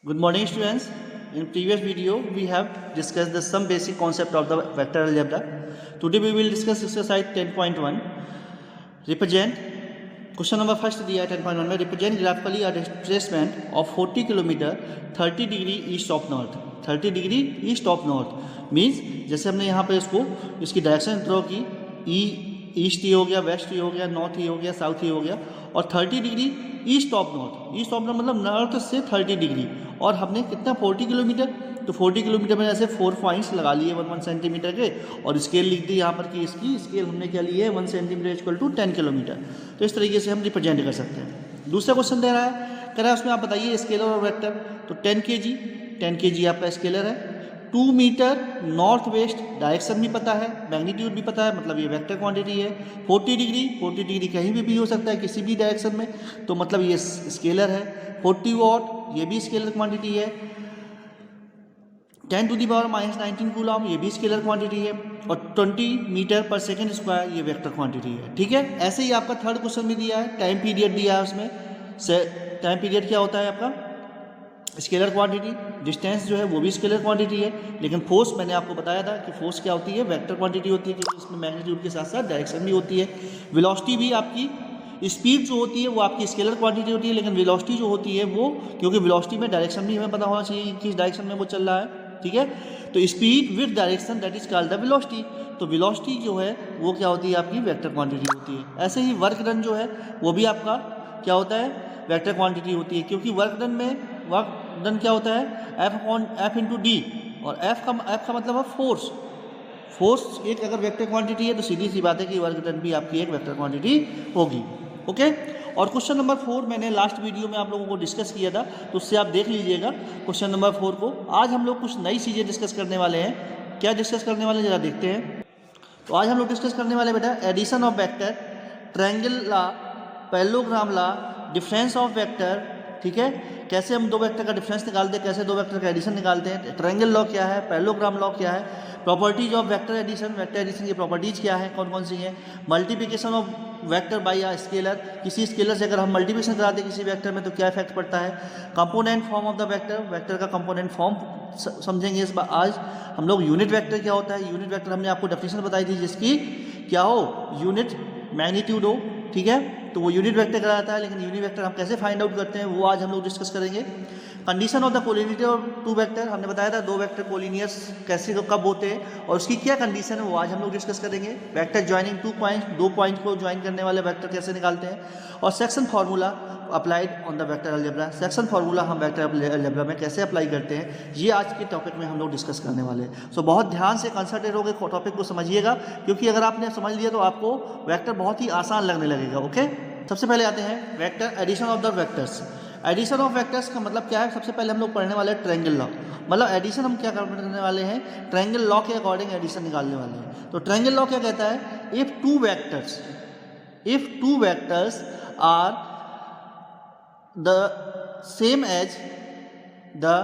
Good morning, students. In previous video, we have discussed some basic concept of the vector algebra. Today we will discuss exercise 10.1. Represent. Question number first दिया है 10.1 में. Represent graphically a displacement of 40 km 30 degree east of north. 30 degree east of north means जैसे हमने यहाँ पे इसकी direction draw की, east ही हो गया, वेस्ट ही हो गया, नॉर्थ ही हो गया, साउथ ही हो गया, और 30 degree east of north. East of north मतलब नॉर्थ से 30 डिग्री, और हमने कितना 40 किलोमीटर. तो 40 किलोमीटर में ऐसे 4 पॉइंट्स लगा लिए 1 सेंटीमीटर के, और स्केल लिख दी यहाँ पर कि इसकी स्केल हमने क्या ली है 1 सेंटीमीटर इक्वल टू 10 किलोमीटर. तो इस तरीके से हम रिप्रेजेंट कर सकते हैं. दूसरा क्वेश्चन दे रहा है, कह रहा है उसमें आप बताइए स्केलर और वेक्टर. तो 10 kg आपका स्केलर है. 2 मीटर नॉर्थ वेस्ट, डायरेक्शन भी पता है, मैग्नीट्यूड भी पता है, मतलब ये वेक्टर क्वांटिटी है. 40 डिग्री कहीं भी हो सकता है किसी भी डायरेक्शन में, तो मतलब ये स्केलर है. 40 वॉट ये भी स्केलर क्वांटिटी है. 10 to the power -19 कूलम ये भी स्केलर क्वांटिटी है. और 20 मीटर पर सेकेंड स्क्वायर ये वेक्टर क्वांटिटी है. ठीक है, ऐसे ही आपका थर्ड क्वेश्चन भी दिया है, टाइम पीरियड दिया है उसमें. टाइम पीरियड क्या होता है आपका स्केलर क्वांटिटी. डिस्टेंस जो है वो भी स्केलर क्वांटिटी है, लेकिन फोर्स मैंने आपको बताया था कि फोर्स क्या होती है, वेक्टर क्वांटिटी होती है, क्योंकि इसमें मैग्नीट्यूड के साथ साथ डायरेक्शन भी होती है. वेलोसिटी भी आपकी, स्पीड जो होती है वो आपकी स्केलर क्वांटिटी होती है, लेकिन वेलोसिटी जो होती है वो, क्योंकि वेलोसिटी में डायरेक्शन भी हमें पता होना चाहिए किस डायरेक्शन में वो चल रहा है. ठीक है, तो speed with direction that is called the velocity. तो वेलोसिटी जो है वो क्या होती है आपकी वेक्टर क्वांटिटी होती है. ऐसे ही वर्क डन जो है वो भी आपका क्या होता है वेक्टर क्वांटिटी होती है, क्योंकि वर्क डन क्या होता है एफ इंटू डी, और एफ का मतलब है फोर्स एक अगर वेक्टर क्वांटिटी है तो सीधी सी बात है कि वर्क डन भी आपकी एक वेक्टर क्वांटिटी होगी. ओके. और क्वेश्चन नंबर 4 मैंने लास्ट वीडियो में आप लोगों को डिस्कस किया था, तो उससे आप देख लीजिएगा क्वेश्चन नंबर 4 को. आज हम लोग कुछ नई चीज़ें डिस्कस करने वाले हैं. क्या डिस्कस करने वाले ज़रा देखते हैं. तो आज हम लोग डिस्कस करने वाले बेटा addition of vector, triangle law, parallelogram law, difference of vector. ठीक है, कैसे हम दो वेक्टर का डिफरेंस निकालते हैं, कैसे दो वेक्टर का एडिशन निकालते हैं, ट्रायंगल लॉ क्या है, पैरेललोग्राम लॉ क्या है, प्रॉपर्टीज ऑफ वेक्टर एडिशन की प्रॉपर्टीज क्या है, कौन कौन सी हैं, multiplication of vector by a scalar, किसी स्केलर से अगर हम मल्टीप्लिकेशन कराते हैं किसी वेक्टर में तो क्या इफेक्ट पड़ता है, component form of the vector का कंपोनेंट फॉर्म समझेंगे इस बार. आज हम लोग यूनिट वेक्टर क्या होता है, यूनिट वेक्टर हमने आपको डेफिनेशन बताई थी जिसकी क्या हो, यूनिट मैग्नीट्यूड हो. ठीक है, तो वो यूनिट वेक्टर कराता है, लेकिन यूनिट वेक्टर हम कैसे फाइंड आउट करते हैं वो आज हम लोग डिस्कस करेंगे. Condition of the collinearity of two vector, हमने बताया था दो वेक्टर कोलिनियस कैसे कब होते हैं और उसकी क्या कंडीशन है वो आज हम लोग डिस्कस करेंगे. वेक्टर ज्वाइनिंग दो पॉइंट को ज्वाइन करने वाले वेक्टर कैसे निकालते हैं, और section formula applied on the vector algebra. Section formula हम वेक्टर अलजेब्रा में कैसे अप्लाई करते हैं ये आज के टॉपिक में हम लोग डिस्कस करने वाले हैं. सो बहुत ध्यान से कंसंट्रेट होकर टॉपिक को समझिएगा, क्योंकि अगर आपने समझ लिया तो आपको वेक्टर बहुत ही आसान लगने लगेगा. ओके, सबसे पहले आते हैं vector addition of the vectors. Addition of vectors का मतलब क्या है, सबसे पहले हम लोग पढ़ने वाले हैं ट्रायंगल लॉ. मतलब एडिशन हम क्या करने वाले हैं, ट्रायंगल लॉ के अकॉर्डिंग एडिशन निकालने वाले हैं. तो ट्रायंगल लॉ क्या कहता है, if two vectors are the same as the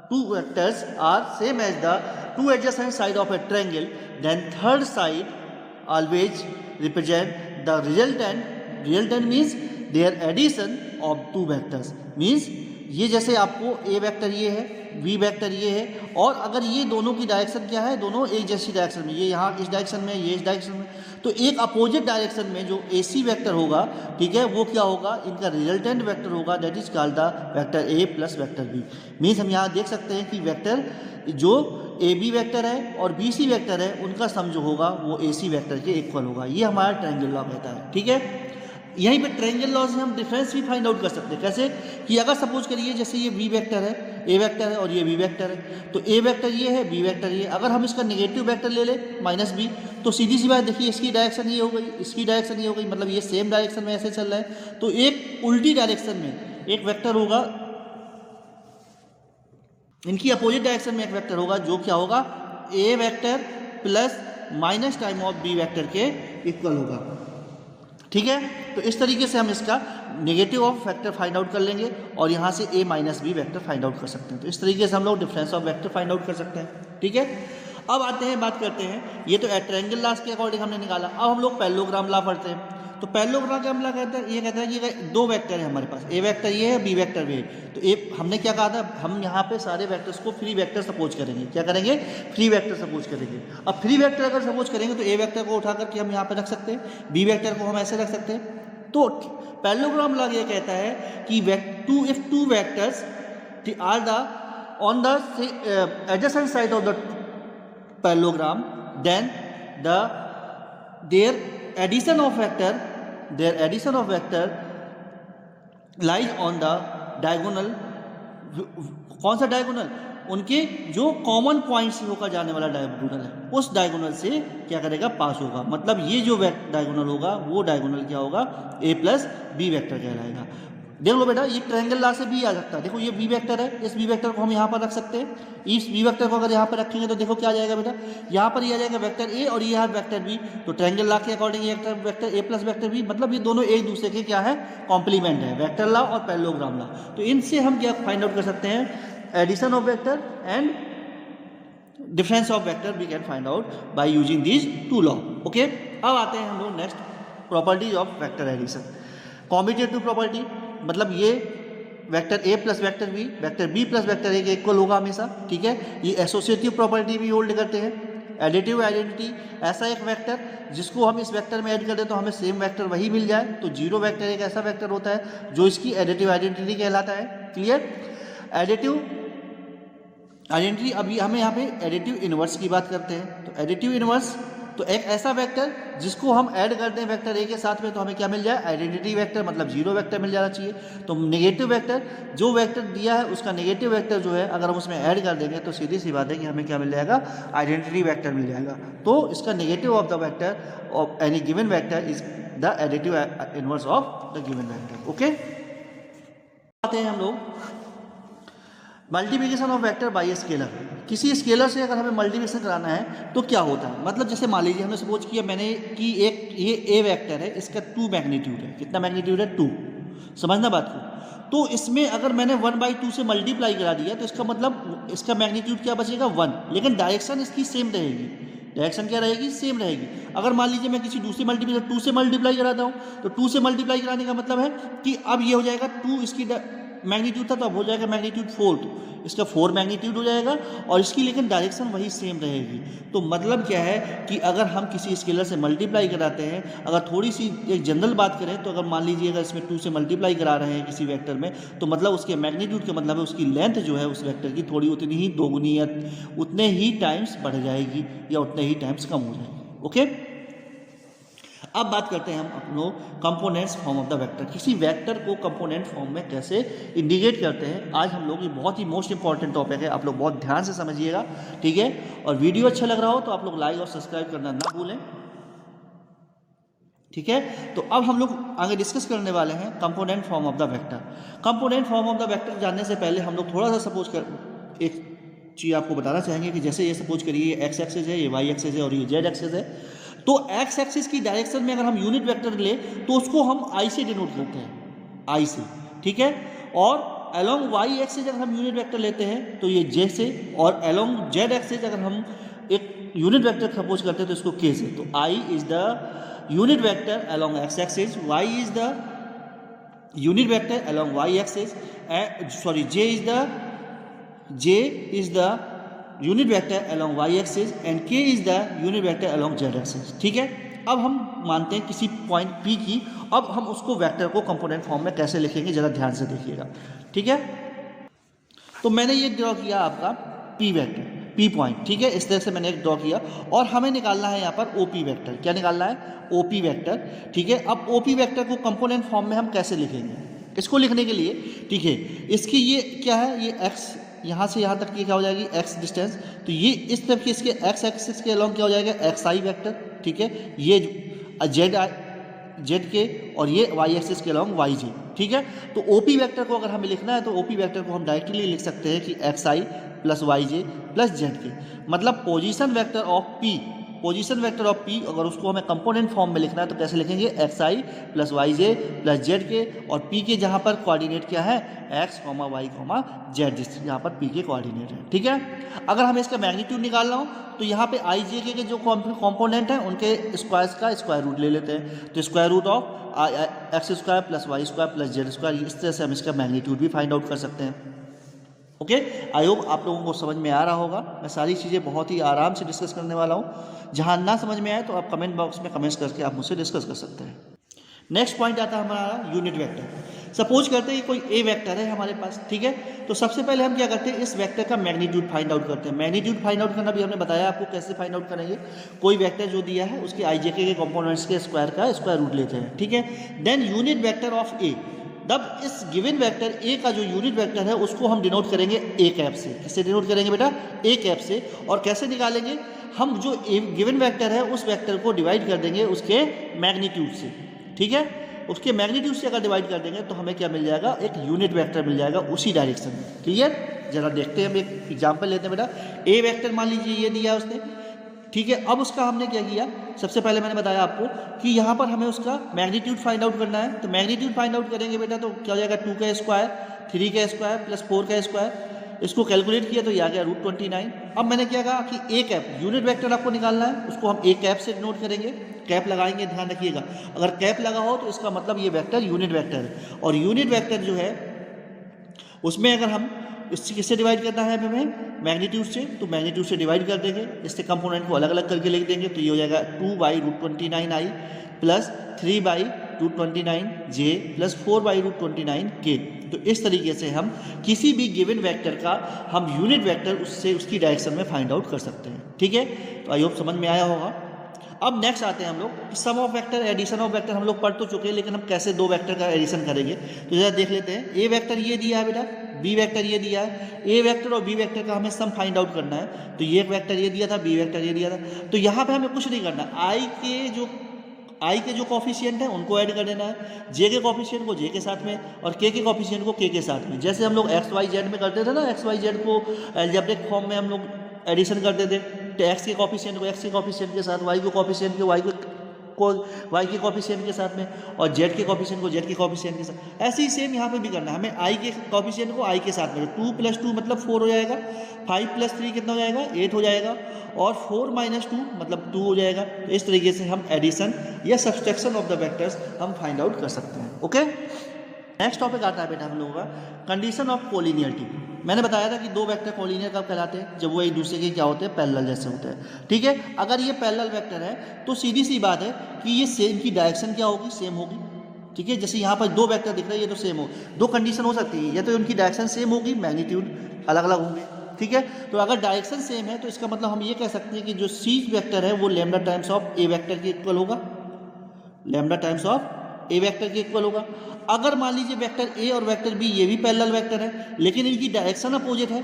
two adjacent side of a triangle, then third side always represent the resultant means their addition of two vectors. means ये जैसे आपको ए वेक्टर ये है, B vector ये है, और अगर ये दोनों की डायरेक्शन क्या है, दोनों एक जैसी डायरेक्शन में, ये यहाँ इस डायरेक्शन में, ये इस डायरेक्शन में, तो एक अपोजिट डायरेक्शन में जो AC वेक्टर होगा, ठीक है, वो क्या होगा, इनका रिजल्टेंट वेक्टर होगा, that is called the vector A plus vector B. Means हम यहाँ देख सकते हैं कि वेक्टर जो AB वेक्टर है और BC वेक्टर है उनका सम जो होगा वो AC वेक्टर के इक्वल होगा. ये हमारा ट्रायंगल लॉ कहता है. ठीक है, यहीं पे ट्रायंगल लॉ से हम डिफरेंस भी फाइंड आउट कर सकते हैं. कैसे कि अगर सपोज करिए जैसे ये बी वेक्टर है, ए वेक्टर है और ये बी वेक्टर है, तो ए वेक्टर ये है, बी वेक्टर ये, अगर हम इसका नेगेटिव वेक्टर ले ले -b, तो सीधी सी बात देखिए इसकी डायरेक्शन ये हो गई, इसकी डायरेक्शन ये हो गई, मतलब ये सेम डायरेक्शन में ऐसे चल रहा है. तो एक उल्टी डायरेक्शन में एक वेक्टर होगा, इनकी अपोजिट डायरेक्शन में एक वेक्टर होगा जो क्या होगा, A vector plus minus time of B vector के इक्वल होगा. ठीक है, तो इस तरीके से हम इसका negative of vector find out कर लेंगे और यहाँ से a minus B vector find out कर सकते हैं. तो इस तरीके से हम लोग difference of vector find out कर सकते हैं. ठीक है, अब आते हैं बात करते हैं, ये तो ट्रायंगल लॉ के अकॉर्डिंग हमने निकाला. अब हम लोग पैरेललोग्राम लॉ पढ़ते हैं. तो पैरेललोग्राम क्या कहता है, ये कहता है कि दो वेक्टर है हमारे पास, ए वेक्टर ये है, बी वेक्टर भी है। तो ए हमने क्या कहा था, हम यहाँ पे सारे वेक्टर्स को फ्री वेक्टर सपोज करेंगे। क्या करेंगे? फ्री वेक्टर सपोज करेंगे। अब फ्री वेक्टर अगर सपोज करेंगे तो ए वेक्टर को उठा करके हम यहाँ पे रख सकते हैं, बी वेक्टर को हम ऐसे रख सकते हैं। तो पैरेललोग्राम लॉ ये कहता है कि if two vectors are the on the adjacent side of the parallelogram, then their addition of vector lies on the diagonal। कौन सा डायगोनल? उनके जो कॉमन पॉइंट से होकर जाने वाला डायगोनल है, उस डायगोनल से क्या करेगा? पास होगा। मतलब ये जो डायगोनल होगा वो डायगोनल क्या होगा? ए प्लस बी वेक्टर कहलाएगा। देख लो बेटा, ये ट्रायंगल लॉ से भी आ सकता है। देखो ये बी वेक्टर है, इस बी वेक्टर को हम यहाँ पर रख सकते हैं। इस बी वेक्टर को अगर यहाँ पर रखेंगे तो देखो क्या आ जाएगा बेटा, यहाँ पर ये आ जाएगा वेक्टर ए और ये है वेक्टर बी। तो ट्रायंगल लॉ के अकॉर्डिंग ये vector A plus vector B, मतलब ये दोनों एक दूसरे के क्या है? कॉम्प्लीमेंट है, वेक्टर लॉ और पैरेललोग्राम लॉ। तो इनसे हम क्या फाइंड आउट कर सकते हैं? Addition of vector and difference of vector we can find out by using these two law. Okay, अब आते हैं हम लोग next properties of vector addition. Commutative property, मतलब ये vector A plus vector B plus vector A के equal होगा हमेशा। ठीक है, ये एसोसिएटिव प्रॉपर्टी भी होल्ड करते हैं। एडिटिव आइडेंटिटी, ऐसा एक वेक्टर जिसको हम इस वेक्टर में ऐड कर दें तो हमें सेम वेक्टर वही मिल जाए। तो जीरो वेक्टर एक ऐसा वेक्टर होता है जो इसकी एडिटिव आइडेंटिटी कहलाता है। क्लियर? एडिटिव आइडेंटिटी, अभी हमें यहाँ पे एडिटिव इनवर्स की बात करते हैं। तो एडिटिव इनवर्स तो एक ऐसा वेक्टर जिसको हम ऐड कर दें वेक्टर ए के साथ में तो हमें क्या मिल जाए? आइडेंटिटी वेक्टर, मतलब जीरो वेक्टर मिल जाना चाहिए। तो नेगेटिव वेक्टर, जो वेक्टर दिया है उसका नेगेटिव वेक्टर जो है अगर हम उसमें ऐड कर देंगे तो सीधी सी बात है कि हमें क्या मिल जाएगा? आइडेंटिटी वेक्टर मिल जाएगा। तो इसका negative of the vector of any given vector is the additive inverse of the given vector. Okay, आते हैं हम लोग multiplication of vector bye scalar. किसी स्केलर से अगर हमें मल्टीप्लिकेशन कराना है तो क्या होता है? मतलब जैसे मान लीजिए हमने सपोज किया मैंने कि एक ये ए वेक्टर है, इसका 2 मैग्नीट्यूड है। कितना मैग्नीट्यूड है? 2। समझना बात को। तो इसमें अगर मैंने 1/2 से मल्टीप्लाई करा दिया तो इसका मतलब इसका मैग्नीट्यूड क्या बचेगा? 1। लेकिन डायरेक्शन इसकी सेम रहेगी। डायरेक्शन क्या रहेगी? सेम रहेगी। अगर मान लीजिए मैं किसी दूसरे मल्टीप्लिकेशन 2 से मल्टीप्लाई कराता हूँ तो 2 से मल्टीप्लाई कराने का मतलब है कि अब ये हो जाएगा 2 इसकी मैग्नीट्यूड था तो अब हो जाएगा मैग्नीट्यूड 4, तो इसका 4 मैग्नीट्यूड हो जाएगा और इसकी लेकिन डायरेक्शन वही सेम रहेगी। तो मतलब क्या है कि अगर हम किसी स्केलर से मल्टीप्लाई कराते हैं, अगर थोड़ी सी एक जनरल बात करें तो अगर मान लीजिए अगर इसमें 2 से मल्टीप्लाई करा रहे हैं किसी वेक्टर में तो मतलब उसके मैग्नीट्यूड का मतलब है उसकी लेंथ जो है उस वेक्टर की थोड़ी उतनी ही दोगुनी या उतने ही टाइम्स बढ़ जाएगी या उतने ही टाइम्स कम हो जाएगी। ओके, अब बात करते हैं हम अपनो components form of the vector. किसी वेक्टर को कंपोनेंट फॉर्म में कैसे इंडिकेट करते हैं, आज हम लोग ये बहुत ही मोस्ट इंपॉर्टेंट टॉपिक है, आप लोग बहुत ध्यान से समझिएगा। ठीक है, और वीडियो अच्छा लग रहा हो तो आप लोग लाइक और सब्सक्राइब करना ना भूलें। ठीक है, तो अब हम लोग आगे डिस्कस करने वाले हैं component form of the vector. Component form of the vector जानने से पहले हम लोग थोड़ा सा सपोज कर एक चीज़ आपको बताना चाहेंगे कि जैसे ये सपोज करिए ये एक्स एक्सिस है, ये वाई एक्सिस है और ये जेड एक्सिस है। तो एक्स एक्सिस की डायरेक्शन में अगर हम यूनिट वेक्टर ले तो उसको हम आई से डिनोट करते हैं, आई से। ठीक है, और अलोंग वाई एक्सिस अगर हम यूनिट वेक्टर लेते हैं तो ये जे से, और अलोंग जेड एक्सिस अगर हम एक यूनिट वेक्टर सपोज करते हैं तो इसको के से। तो I is the unit vector along X axis, Y is the unit vector along Y axis, sorry J is the unit vector along y axis and K is the unit vector along z axis। ठीक है, अब हम मानते हैं किसी point P की, अब हम उसको वेक्टर को कंपोनेंट फॉर्म में कैसे लिखेंगे जरा ध्यान से देखिएगा। ठीक है, तो मैंने ये ड्रॉ किया आपका P वेक्टर, P पॉइंट। ठीक है, इस तरह से मैंने एक ड्रॉ किया और हमें निकालना है यहाँ पर OP वेक्टर। क्या निकालना है? OP vector. ठीक है, अब OP वेक्टर को कंपोनेंट फॉर्म में हम कैसे लिखेंगे? इसको लिखने के लिए, ठीक है, इसकी ये क्या है, ये x यहाँ से यहाँ तक की क्या हो जाएगी? x distance. तो ये इस तरफ के इसके x एक्सिस के अलॉन्ग क्या हो जाएगा? xi vector. ठीक है, ये z के और ये y एक्सिस के अलॉन्ग yj। ठीक है, तो OP वेक्टर को अगर हमें लिखना है तो OP वेक्टर को हम डायरेक्टली लिख सकते हैं कि xi plus yj plus z के, मतलब position vector of P position vector of P, अगर उसको हमें कंपोनेंट फॉर्म में लिखना है तो कैसे लिखेंगे, x i plus y j plus z k, और पी के जहाँ पर कोऑर्डिनेट क्या है, x comma y comma z, जिस यहाँ पर पी के कोऑर्डिनेट है। ठीक है, अगर हमें इसका मैग्नीट्यूड निकालना हो तो यहाँ पे आई जे के जो कॉम्पोनेंट हैं उनके स्क्वायर्स का स्क्वायर रूट ले लेते हैं, तो square root of x square plus y square plus z square, इस तरह से हम इसका मैग्नीट्यूड भी फाइंड आउट कर सकते हैं। ओके, आई होप आप लोगों को समझ में आ रहा होगा। मैं सारी चीज़ें बहुत ही आराम से डिस्कस करने वाला हूँ। जहाँ ना समझ में आए तो आप कमेंट बॉक्स में कमेंट्स करके आप मुझसे डिस्कस कर सकते हैं। नेक्स्ट पॉइंट आता है हमारा यूनिट वेक्टर। सपोज करते हैं कि कोई ए वेक्टर है हमारे पास, ठीक है, तो सबसे पहले हम क्या करते हैं, इस वेक्टर का मैग्नीट्यूड फाइंड आउट करते हैं। मैग्नीट्यूड फाइंड आउट करना भी हमने बताया आपको कैसे फाइंड आउट करेंगे। कोई वेक्टर जो दिया है उसके आई जे के कंपोनेंट्स के स्क्वायर का स्क्वायर रूट लेते हैं। ठीक है, देन यूनिट वेक्टर ऑफ ए, तब इस गिवन वेक्टर ए का जो यूनिट वेक्टर है उसको हम डिनोट करेंगे ए कैप से। किससे डिनोट करेंगे बेटा, ए कैप से। और कैसे निकालेंगे, हम जो गिवन वेक्टर है उस वेक्टर को डिवाइड कर देंगे उसके मैग्नीट्यूड से। ठीक है, उसके मैग्नीट्यूड से अगर डिवाइड कर देंगे तो हमें क्या मिल जाएगा, एक यूनिट वेक्टर मिल जाएगा उसी डायरेक्शन में। क्लियर, जरा देखते हैं, हम एक एग्जाम्पल लेते हैं बेटा। ए वेक्टर मान लीजिए ये दिया उसने, ठीक है, अब उसका हमने क्या किया, सबसे पहले मैंने बताया आपको कि यहाँ पर हमें उसका मैग्नीट्यूड फाइंड आउट करना है। तो मैग्नीट्यूड फाइंड आउट करेंगे बेटा तो क्या हो जाएगा, 2 का स्क्वायर 3 का स्क्वायर प्लस 4 का स्क्वायर, इसको कैलकुलेट किया तो ये आ गया √29। अब मैंने क्या कहा कि ए कैप यूनिट वेक्टर आपको निकालना है, उसको हम ए कैप से नोट करेंगे, कैप लगाएंगे, ध्यान रखिएगा। अगर कैप लगा हो तो इसका मतलब ये वेक्टर यूनिट वेक्टर है, और यूनिट वेक्टर जो है उसमें अगर हम इससे किससे डिवाइड करना है हमें, मैग्नीट्यूड से, तो मैग्नीट्यूड से डिवाइड कर देंगे, इससे कंपोनेंट को अलग अलग करके लिख देंगे, तो ये हो जाएगा 2/√29i plus 3/√29j plus 4/√29k। तो इस तरीके से हम किसी भी गिवन वेक्टर का हम यूनिट वेक्टर उससे उसकी डायरेक्शन में फाइंड आउट कर सकते हैं। ठीक है, तो आई होप समझ में आया होगा। अब नेक्स्ट आते हैं हम लोग sum of vector, addition of vector हम लोग पढ़ तो चुके हैं, लेकिन हम कैसे दो वेक्टर का एडिशन करेंगे तो जरा देख लेते हैं। ए वेक्टर ये दिया है बेटा, बी वेक्टर ये दिया है, ए वेक्टर और बी वेक्टर का हमें सम फाइंड आउट करना है। तो ये एक वेक्टर ये दिया था, बी वेक्टर ये दिया था, तो यहाँ पे हमें कुछ नहीं करना, आई के जो कॉफिशिएंट है उनको ऐड कर देना है, जे के कॉफिशिएंट को जे के साथ में और के कॉफिशिएंट को के साथ में। जैसे हम लोग एक्स वाई जेड में करते थे ना, एक्स वाई जेड को अलजेब्रिक फॉर्म में हम लोग एडिशन करते थे, तो एक्स के कॉफिशिएंट को एक्स के कॉफिशिएंट के साथ, वाई के कॉफिशिएंट को वाई के कॉफिशिएंट के साथ में, और जेड के कॉफिशिएंट को जेड के कॉफिशिएंट के साथ। ऐसे ही सेम यहाँ पे भी करना है हमें, आई के कॉफिशिएंट को आई के साथ में, 2 + 2 मतलब 4 हो जाएगा, 5 + 3 कितना हो जाएगा, 8 हो जाएगा, और 4 - 2 मतलब 2 हो जाएगा। तो इस तरीके से हम एडिशन या सब्सट्रैक्शन ऑफ द वेक्टर्स हम फाइंड आउट कर सकते हैं। ओके, नेक्स्ट टॉपिक आता है बेटा हम लोगों का कंडीशन ऑफ कोलिनियरिटी। मैंने बताया था कि दो वेक्टर कोलिनियर कब कहलाते हैं, जब वो एक दूसरे के क्या होते हैं, पैरेलल जैसे होते हैं। ठीक है, अगर ये पैरेलल वेक्टर है तो सीधी सी बात है कि ये सेम की डायरेक्शन क्या होगी, सेम होगी। ठीक है, जैसे यहाँ पर दो वेक्टर दिख रहे हैं, ये तो सेम हो, दो कंडीशन हो सकती है, या तो उनकी डायरेक्शन सेम होगी, मैग्नीट्यूड अलग अलग होंगे। ठीक है, तो अगर डायरेक्शन सेम है तो इसका मतलब हम ये कह सकते हैं कि जो सी वेक्टर है वो lambda times of A vector के इक्वल होगा, lambda times of A vector के इक्वल होगा। अगर मान लीजिए वेक्टर ए और वेक्टर बी ये भी पैरेलल वेक्टर है, लेकिन इनकी डायरेक्शन अपोजिट है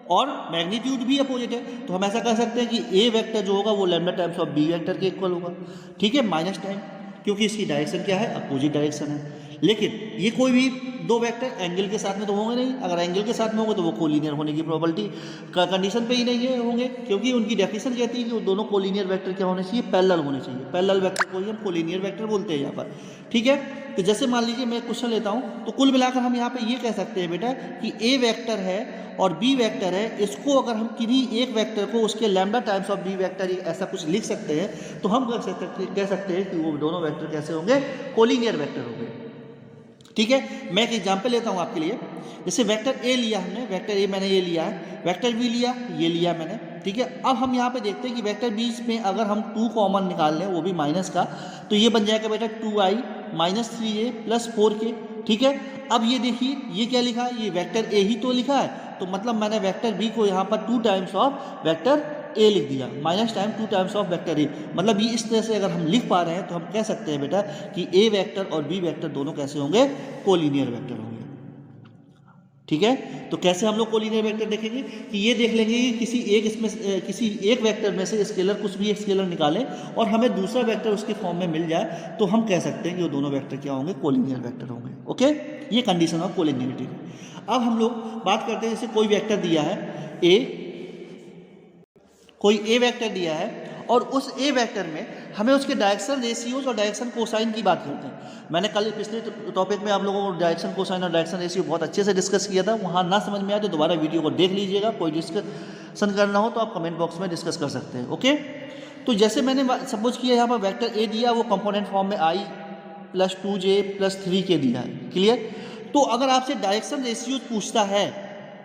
और मैग्नीट्यूड भी अपोजिट है, तो हम ऐसा कह सकते हैं कि ए वेक्टर जो होगा वो lambda times of B vector के इक्वल होगा। ठीक है, माइनस टाइम, क्योंकि इसकी डायरेक्शन क्या है, अपोजिट डायरेक्शन है। लेकिन ये कोई भी दो वेक्टर एंगल के साथ में तो होंगे नहीं, अगर एंगल के साथ में होंगे तो वो कोलिनियर होने की प्रोबेबिलिटी का कंडीशन पे ही नहीं है होंगे, क्योंकि उनकी डेफिनेशन कहती है कि वो दोनों कोलिनियर वेक्टर क्या होने चाहिए, पैरेलल होने चाहिए। पैरेलल वेक्टर को ही हम कोलिनियर वेक्टर बोलते हैं यहाँ पर। ठीक है, तो जैसे मान लीजिए मैं क्वेश्चन लेता हूँ, तो कुल मिलाकर हम यहाँ पे ये कह सकते हैं बेटा कि ए वेक्टर है और बी वेक्टर है, इसको अगर हम किसी एक वेक्टर को उसके lambda times of B vector ऐसा कुछ लिख सकते हैं, तो हम कह सकते हैं कि वो दोनों वेक्टर कैसे होंगे, कोलिनियर वेक्टर होंगे। ठीक है, मैं एक एग्जांपल लेता हूँ आपके लिए। जैसे वेक्टर ए लिया हमने, वेक्टर ए मैंने ये लिया है, वेक्टर बी लिया, ये लिया मैंने। ठीक है, अब हम यहाँ पे देखते हैं कि वेक्टर बीच में अगर हम 2 कॉमन निकाल लें, वो भी माइनस का, तो ये बन जाएगा बेटा 2i - 3a + 4k। ठीक है, अब ये देखिए ये क्या लिखा है, ये वेक्टर ए ही तो लिखा है, तो मतलब मैंने वेक्टर बी को यहाँ पर 2 टाइम्स ऑफ वेक्टर ए लिख दिया, minus time 2 times of vector A. मतलब ये इस तरह से अगर हम लिख पा रहे हैं तो हम कह सकते हैं बेटा कि ए वेक्टर और बी वेक्टर दोनों कैसे होंगे, कोलिनियर वेक्टर होंगे। ठीक है, तो कैसे हम लोग कोलिनियर वेक्टर देखेंगे कि ये देख लेंगे कि किसी एक वेक्टर में से स्केलर कुछ भी एक स्केलर निकालें और हमें दूसरा वेक्टर उसके फॉर्म में मिल जाए, तो हम कह सकते हैं कि वो दोनों वेक्टर क्या होंगे, कोलिनियर वेक्टर होंगे। ओके, ये कंडीशन ऑफ कोलिनियरिटी। अब हम लोग बात करते हैं, जैसे कोई वेक्टर दिया है ए, कोई ए वेक्टर दिया है और उस ए वेक्टर में हमें उसके डायरेक्शन रेशियोज और डायरेक्शन कोसाइन की बात करते हैं। मैंने कल पिछले टॉपिक में आप लोगों को डायरेक्शन कोसाइन और डायरेक्शन रेशियो बहुत अच्छे से डिस्कस किया था, वहाँ ना समझ में आए तो दोबारा वीडियो को देख लीजिएगा। कोई डिस्कशन करना हो तो आप कमेंट बॉक्स में डिस्कस कर सकते हैं। ओके, तो जैसे मैंने सपोज किया यहाँ पर वेक्टर ए दिया, वो कंपोनेंट फॉर्म में i + 2j + 3k दिया है। क्लियर? तो अगर आपसे डायरेक्शन रेशियो पूछता है,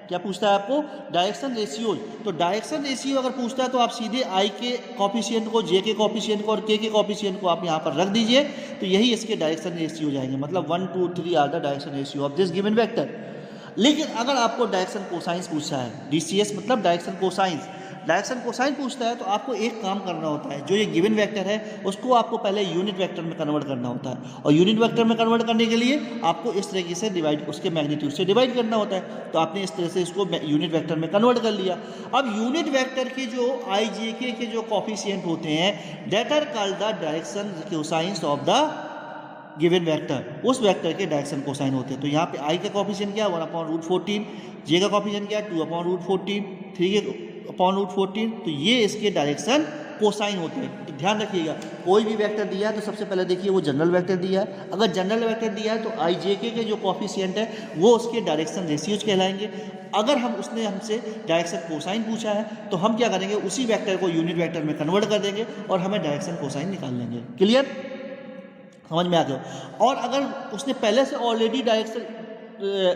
क्या पूछता है आपको? Direction ratio. तो डायरेक्शन रेशियो अगर पूछता है तो आप सीधे i के कॉफिशिएंट को, j के कॉफिशिएंट को और k के कॉफिशिएंट को आप यहाँ पर रख दीजिए, तो यही इसके डायरेक्शन रेशियो हो जाएंगे। मतलब 1 2 3 are the direction ratio of this given vector. लेकिन अगर आपको डायरेक्शन कोसाइंस पूछा है, DCS मतलब डायरेक्शन कोसाइंस, डायरेक्शन कोसाइन पूछता है, तो आपको एक काम करना होता है, जो ये गिवन वेक्टर है उसको आपको पहले यूनिट वेक्टर में कन्वर्ट करना होता है, और यूनिट वेक्टर में कन्वर्ट करने के लिए आपको इस तरीके से डिवाइड, उसके मैग्नीट्यूड से डिवाइड करना होता है। तो आपने इस तरह से इसको यूनिट वेक्टर में कन्वर्ट कर लिया। अब यूनिट वेक्टर के जो i j k के जो कॉफिशिएंट होते हैं, that are called the direction cosines of the given vector, उस वेक्टर के डायरेक्शन कोसाइन होते हैं। तो यहाँ पे i का कॉफिशिएंट क्या है 1/√14, j का कॉफिशिएंट क्या है 2/√14, 3 के √14, तो ये इसके डायरेक्शन कोसाइन होते हैं। तो ध्यान रखिएगा, कोई भी वेक्टर दिया है तो सबसे पहले देखिए वो जनरल वेक्टर दिया है। अगर जनरल वेक्टर दिया है तो i j k के जो कॉफिशिएंट है वो उसके डायरेक्शन रेशियोज कहलाएंगे। अगर उसने हमसे डायरेक्शन कोसाइन पूछा है तो हम क्या करेंगे, उसी वेक्टर को यूनिट वेक्टर में कन्वर्ट कर देंगे और हमें डायरेक्शन कोसाइन निकाल लेंगे। क्लियर? समझ में आ गया? और अगर उसने पहले से ऑलरेडी डायरेक्शन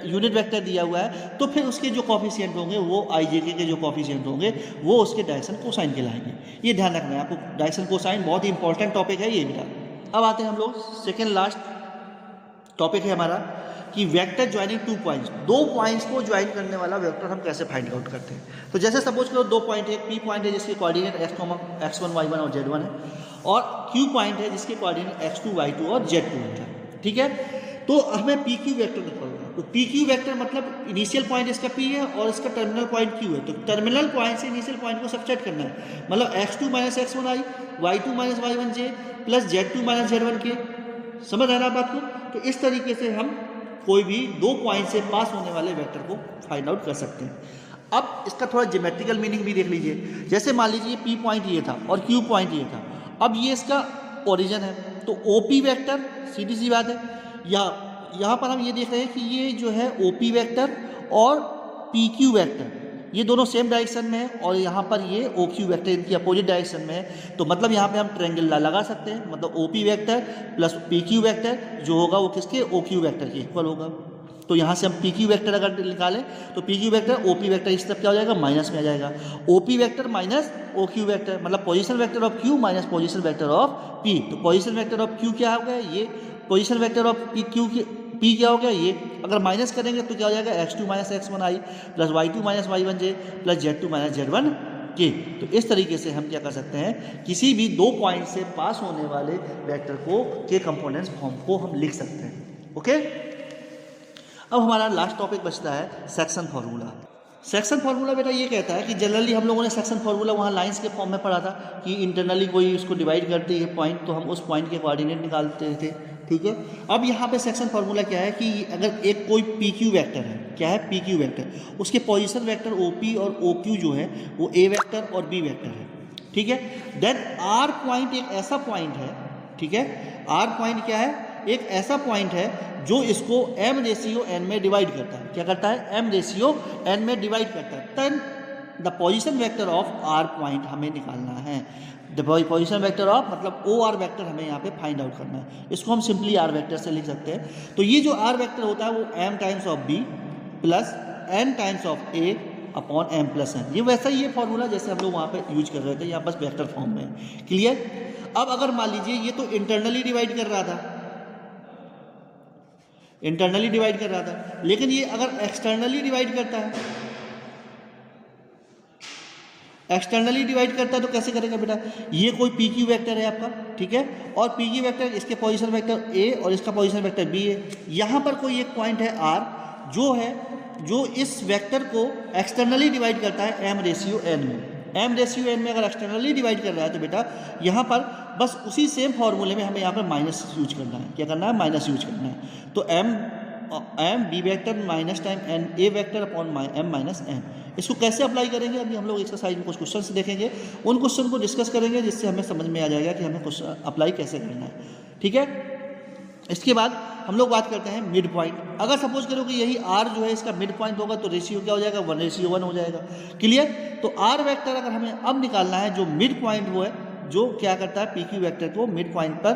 यूनिट वेक्टर दिया हुआ है तो फिर उसके जो कॉफिशिएंट होंगे वो i j k के जो कॉफिशिएंट होंगे वो उसके डायरेक्शन कोसाइन कहलाएंगे। ये ध्यान रखना है आपको, डायरेक्शन कोसाइन बहुत ही इंपॉर्टेंट टॉपिक है ये बेटा। अब आते हैं हम लोग सेकेंड लास्ट टॉपिक है हमारा कि वेक्टर ज्वाइनिंग 2 पॉइंट्स, 2 पॉइंट्स को ज्वाइन करने वाला वेक्टर हम कैसे फाइंड आउट करते हैं। तो जैसे सपोज करो 2 पॉइंट है, P पॉइंट है जिसके कोऑर्डिनेट x1 y1 और z1 है, और Q पॉइंट है जिसके कोऑर्डिनेट x2 y2 और z2 है। ठीक है, तो हमें PQ वेक्टर निकालना है। तो PQ वेक्टर मतलब इनिशियल पॉइंट इसका P है और इसका टर्मिनल पॉइंट Q है। तो टर्मिनल पॉइंट से इनिशियल पॉइंट को सब्ट्रैक्ट करना है, मतलब x2 - x1i, y2 - y1j + z2 - z1k। समझ आ रहा है बात को? तो इस तरीके से हम कोई भी 2 पॉइंट से पास होने वाले वेक्टर को फाइंड आउट कर सकते हैं। अब इसका थोड़ा ज्योमेट्रिकल मीनिंग भी देख लीजिए। जैसे मान लीजिए P पॉइंट ये था और Q पॉइंट ये था, अब ये इसका ओरिजिन है, तो OP वेक्टर सीधी सी बात है, यहाँ पर हम ये देख रहे हैं कि ये जो है OP वेक्टर और PQ वेक्टर ये दोनों सेम डायरेक्शन में है, और यहाँ पर ये OQ वेक्टर इनकी अपोजिट डायरेक्शन में है। तो मतलब यहाँ पे हम ट्रायंगल लगा सकते हैं, मतलब OP vector plus PQ vector जो होगा वो किसके, OQ वेक्टर के इक्वल होगा। तो यहाँ से हम PQ वेक्टर अगर निकालें तो PQ वेक्टर OP वेक्टर इस तरफ क्या हो जाएगा, माइनस में आ जाएगा। OP vector minus OQ vector मतलब position vector of Q minus position vector of P। तो पोजीशन वेक्टर ऑफ Q क्या हो गया, ये पोजीशन वेक्टर ऑफ P क्या हो गया, ये अगर माइनस करेंगे तो क्या हो जाएगा, x2 - x1i + y2 - y1j + z2 - z1k। तो इस तरीके से हम क्या कर सकते हैं, किसी भी 2 पॉइंट से पास होने वाले वेक्टर को के कंपोनेंट्स फॉर्म को हम लिख सकते हैं। ओके, अब हमारा लास्ट टॉपिक बचता है सेक्शन फार्मूला। सेक्शन फार्मूला बेटा ये कहता है कि जनरली हम लोगों ने सेक्शन फार्मूला वहाँ लाइंस के फॉर्म में पढ़ा था कि इंटरनली कोई उसको डिवाइड करती है पॉइंट, तो हम उस पॉइंट के कोऑर्डिनेट निकालते थे। ठीक है, अब यहाँ पे सेक्शन फार्मूला क्या है कि अगर एक कोई PQ वेक्टर है, क्या है PQ वेक्टर, उसके पोजीशन वेक्टर OP और OQ जो है वो A वेक्टर और B वेक्टर है। ठीक है, देन R पॉइंट एक ऐसा पॉइंट है, ठीक है, R पॉइंट क्या है, एक ऐसा पॉइंट है जो इसको m/n में डिवाइड करता है। क्या करता है, m/n में डिवाइड करता है। Then the position vector of R point हमें निकालना है। द पोजीशन वेक्टर ऑफ मतलब OR वेक्टर हमें यहाँ पे फाइंड आउट करना है। इसको हम सिंपली R वेक्टर से लिख सकते हैं। तो ये जो R वेक्टर होता है वो m times of B plus n times of A upon m plus n। ये वैसा ही ये फॉर्मूला जैसे हम लोग वहाँ पे यूज कर रहे थे, यहाँ बस वेक्टर फॉर्म में। क्लियर? अब अगर मान लीजिए ये तो इंटरनली डिवाइड कर रहा था, इंटरनली डिवाइड कर रहा था, लेकिन ये अगर एक्सटर्नली डिवाइड करता है, एक्सटर्नली डिवाइड करता है तो कैसे करेगा बेटा, ये कोई PQ वेक्टर है आपका, ठीक है, और PQ वेक्टर इसके पोजीशन वेक्टर A और इसका पोजीशन वेक्टर B है। यहाँ पर कोई एक पॉइंट है R जो इस वेक्टर को एक्सटर्नली डिवाइड करता है m/n में। m/n में अगर एक्सटर्नली डिवाइड कर रहा है तो बेटा यहाँ पर बस उसी सेम फॉर्मूले में हमें यहाँ पर माइनस यूज करना है। क्या करना है, माइनस यूज करना है। तो m m B vector minus time n A vector upon m minus n. इसको कैसे अप्लाई करेंगे अभी हम लोग एक्सरसाइज में कुछ क्वेश्चंस देखेंगे, उन क्वेश्चन को डिस्कस करेंगे जिससे हमें समझ में आ जाएगा कि हमें क्वेश्चन अप्लाई कैसे करना है। ठीक है, इसके बाद हम लोग बात करते हैं मिड पॉइंट। अगर सपोज करो कि यही आर जो है इसका मिड पॉइंट होगा तो रेशियो क्या हो जाएगा, 1:1 हो जाएगा। क्लियर। तो आर वेक्टर अगर हमें अब निकालना है जो मिड पॉइंट वो है, जो क्या करता है पी क्यू वेक्टर को मिड पॉइंट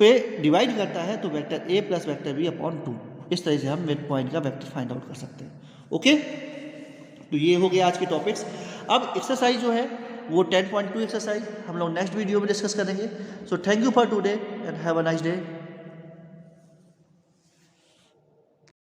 पे डिवाइड करता है, तो vector A plus vector B upon 2, इस तरह से हम मिड पॉइंट का वेक्टर फाइंड आउट कर सकते हैं। ओके, तो ये हो गया आज के टॉपिक्स। अब एक्सरसाइज जो है वो 10.2 एक्सरसाइज हम लोग नेक्स्ट वीडियो में डिस्कस करेंगे। So thank you for today and have a nice day.